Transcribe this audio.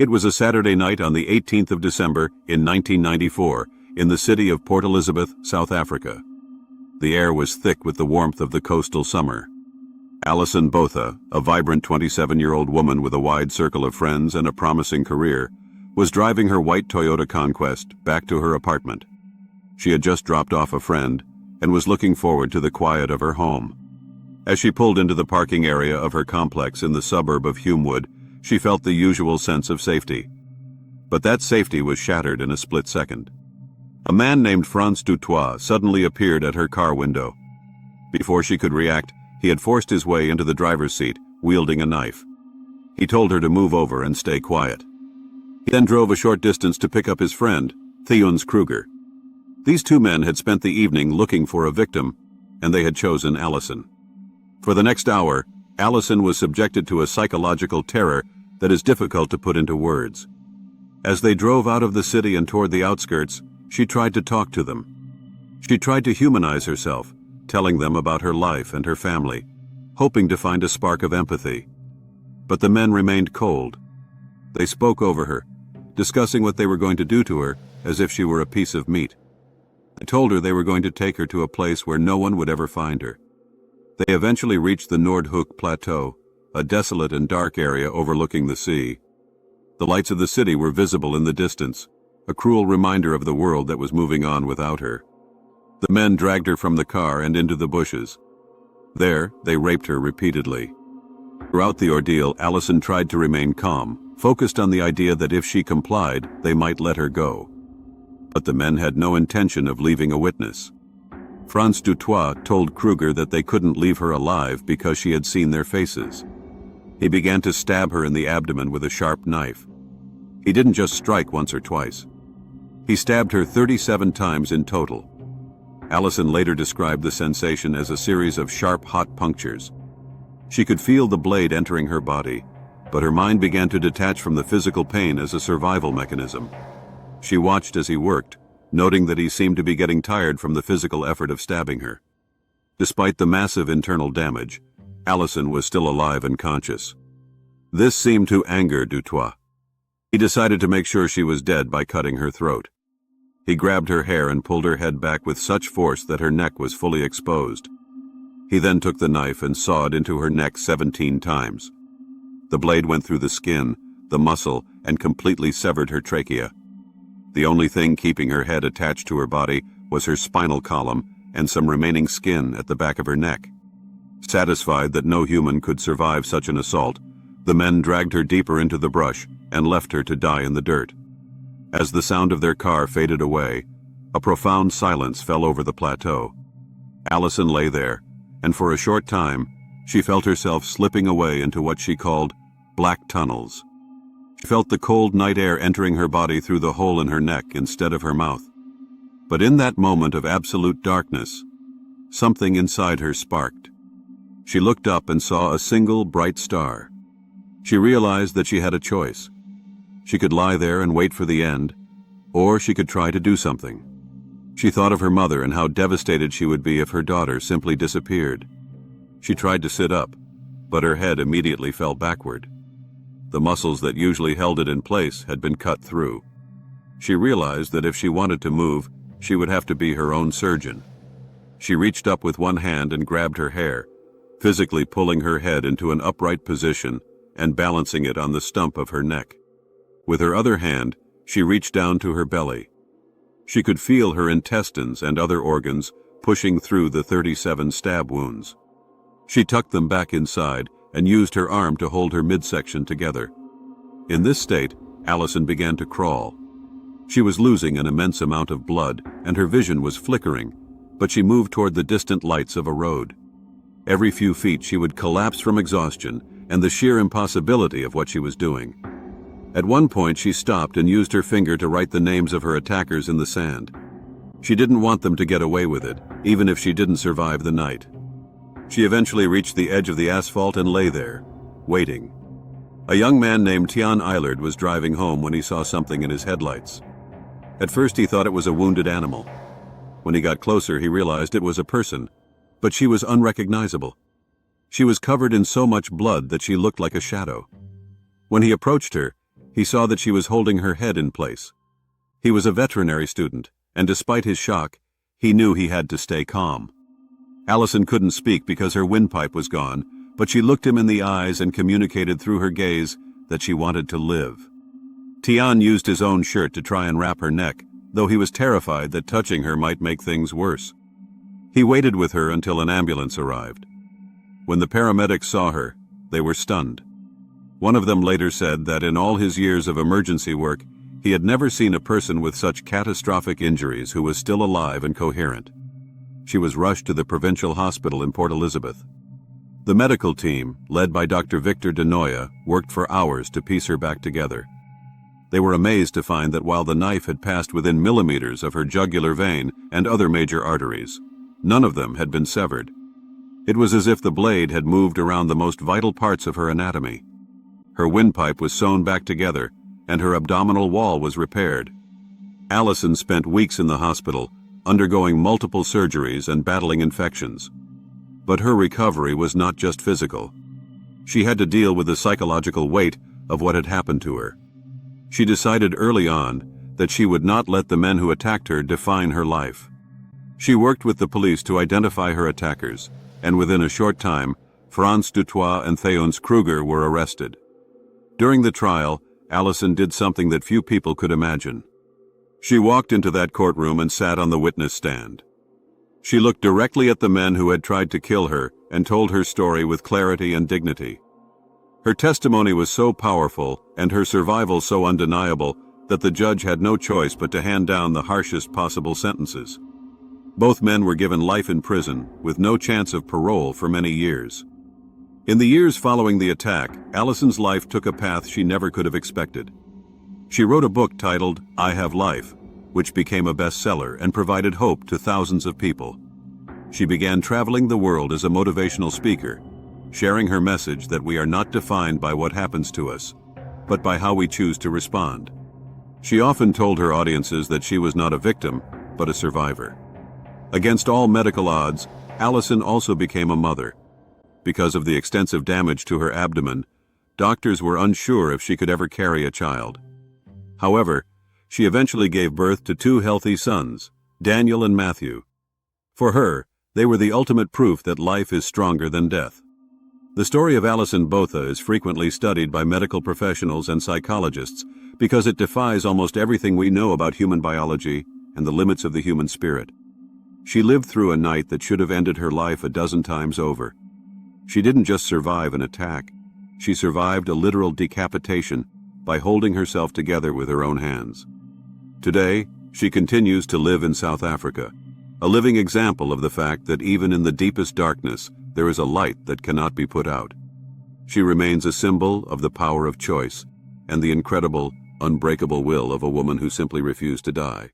It was a Saturday night on the 18th of December in 1994 in the city of Port Elizabeth, South Africa. The air was thick with the warmth of the coastal summer. Alison Botha, a vibrant 27-year-old woman with a wide circle of friends and a promising career, was driving her white Toyota Conquest back to her apartment. She had just dropped off a friend and was looking forward to the quiet of her home. As she pulled into the parking area of her complex in the suburb of Humewood, she felt the usual sense of safety. But that safety was shattered in a split second. A man named Frans Toit suddenly appeared at her car window. Before she could react, he had forced his way into the driver's seat, wielding a knife. He told her to move over and stay quiet. He then drove a short distance to pick up his friend, Theuns Kruger. These two men had spent the evening looking for a victim, and they had chosen Alison. For the next hour, Alison was subjected to a psychological terror that is difficult to put into words. As they drove out of the city and toward the outskirts, she tried to talk to them. She tried to humanize herself, telling them about her life and her family, hoping to find a spark of empathy. But the men remained cold. They spoke over her, discussing what they were going to do to her as if she were a piece of meat. They told her they were going to take her to a place where no one would ever find her. They eventually reached the Noordhoek Plateau, a desolate and dark area overlooking the sea. The lights of the city were visible in the distance, a cruel reminder of the world that was moving on without her. The men dragged her from the car and into the bushes. There, they raped her repeatedly. Throughout the ordeal, Alison tried to remain calm, focused on the idea that if she complied, they might let her go. But the men had no intention of leaving a witness. Frans Toit told Kruger that they couldn't leave her alive because she had seen their faces. He began to stab her in the abdomen with a sharp knife. He didn't just strike once or twice. He stabbed her 37 times in total. Alison later described the sensation as a series of sharp, hot punctures. She could feel the blade entering her body, but her mind began to detach from the physical pain as a survival mechanism. She watched as he worked, noting that he seemed to be getting tired from the physical effort of stabbing her. Despite the massive internal damage, Alison was still alive and conscious. This seemed to anger Toit. He decided to make sure she was dead by cutting her throat. He grabbed her hair and pulled her head back with such force that her neck was fully exposed. He then took the knife and sawed into her neck 17 times. The blade went through the skin, the muscle, and completely severed her trachea. The only thing keeping her head attached to her body was her spinal column and some remaining skin at the back of her neck. Satisfied that no human could survive such an assault, the men dragged her deeper into the brush and left her to die in the dirt. As the sound of their car faded away, a profound silence fell over the plateau. Alison lay there, and for a short time, she felt herself slipping away into what she called black tunnels. She felt the cold night air entering her body through the hole in her neck instead of her mouth. But in that moment of absolute darkness, something inside her sparked. She looked up and saw a single bright star. She realized that she had a choice. She could lie there and wait for the end, or she could try to do something. She thought of her mother and how devastated she would be if her daughter simply disappeared. She tried to sit up, but her head immediately fell backward. The muscles that usually held it in place had been cut through. She realized that if she wanted to move, she would have to be her own surgeon. She reached up with one hand and grabbed her hair, physically pulling her head into an upright position and balancing it on the stump of her neck. With her other hand, she reached down to her belly. She could feel her intestines and other organs pushing through the 37 stab wounds. She tucked them back inside and used her arm to hold her midsection together. In this state, Alison began to crawl. She was losing an immense amount of blood, and her vision was flickering, but she moved toward the distant lights of a road. Every few feet she would collapse from exhaustion and the sheer impossibility of what she was doing. At one point she stopped and used her finger to write the names of her attackers in the sand. She didn't want them to get away with it, even if she didn't survive the night. She eventually reached the edge of the asphalt and lay there, waiting. A young man named Toit was driving home when he saw something in his headlights. At first he thought it was a wounded animal. When he got closer, he realized it was a person, but she was unrecognizable. She was covered in so much blood that she looked like a shadow. When he approached her, He saw that she was holding her head in place. He was a veterinary student, and despite his shock, he knew he had to stay calm. Alison couldn't speak because her windpipe was gone, but she looked him in the eyes and communicated through her gaze that she wanted to live. Theuns used his own shirt to try and wrap her neck, though he was terrified that touching her might make things worse. He waited with her until an ambulance arrived. When the paramedics saw her, they were stunned. One of them later said that in all his years of emergency work, he had never seen a person with such catastrophic injuries who was still alive and coherent. She was rushed to the provincial hospital in Port Elizabeth. The medical team, led by Dr. Victor Denoya, worked for hours to piece her back together. They were amazed to find that while the knife had passed within millimeters of her jugular vein and other major arteries, none of them had been severed. It was as if the blade had moved around the most vital parts of her anatomy. Her windpipe was sewn back together, and her abdominal wall was repaired. Alison spent weeks in the hospital, undergoing multiple surgeries and battling infections. But her recovery was not just physical. She had to deal with the psychological weight of what had happened to her. She decided early on that she would not let the men who attacked her define her life. She worked with the police to identify her attackers, and within a short time, Frans Toit and Theuns Kruger were arrested. During the trial, Alison did something that few people could imagine. She walked into that courtroom and sat on the witness stand. She looked directly at the men who had tried to kill her and told her story with clarity and dignity. Her testimony was so powerful and her survival so undeniable that the judge had no choice but to hand down the harshest possible sentences. Both men were given life in prison, with no chance of parole for many years. In the years following the attack, Alison's life took a path she never could have expected. She wrote a book titled I Have Life, which became a bestseller and provided hope to thousands of people. She began traveling the world as a motivational speaker, sharing her message that we are not defined by what happens to us, but by how we choose to respond. She often told her audiences that she was not a victim, but a survivor. Against all medical odds, Alison also became a mother. Because of the extensive damage to her abdomen, doctors were unsure if she could ever carry a child. However, she eventually gave birth to 2 healthy sons, Daniel and Matthew. For her, they were the ultimate proof that life is stronger than death. The story of Alison Botha is frequently studied by medical professionals and psychologists because it defies almost everything we know about human biology and the limits of the human spirit. She lived through a night that should have ended her life a dozen times over. She didn't just survive an attack, she survived a literal decapitation by holding herself together with her own hands. Today, she continues to live in South Africa, a living example of the fact that even in the deepest darkness, there is a light that cannot be put out. She remains a symbol of the power of choice and the incredible, unbreakable will of a woman who simply refused to die.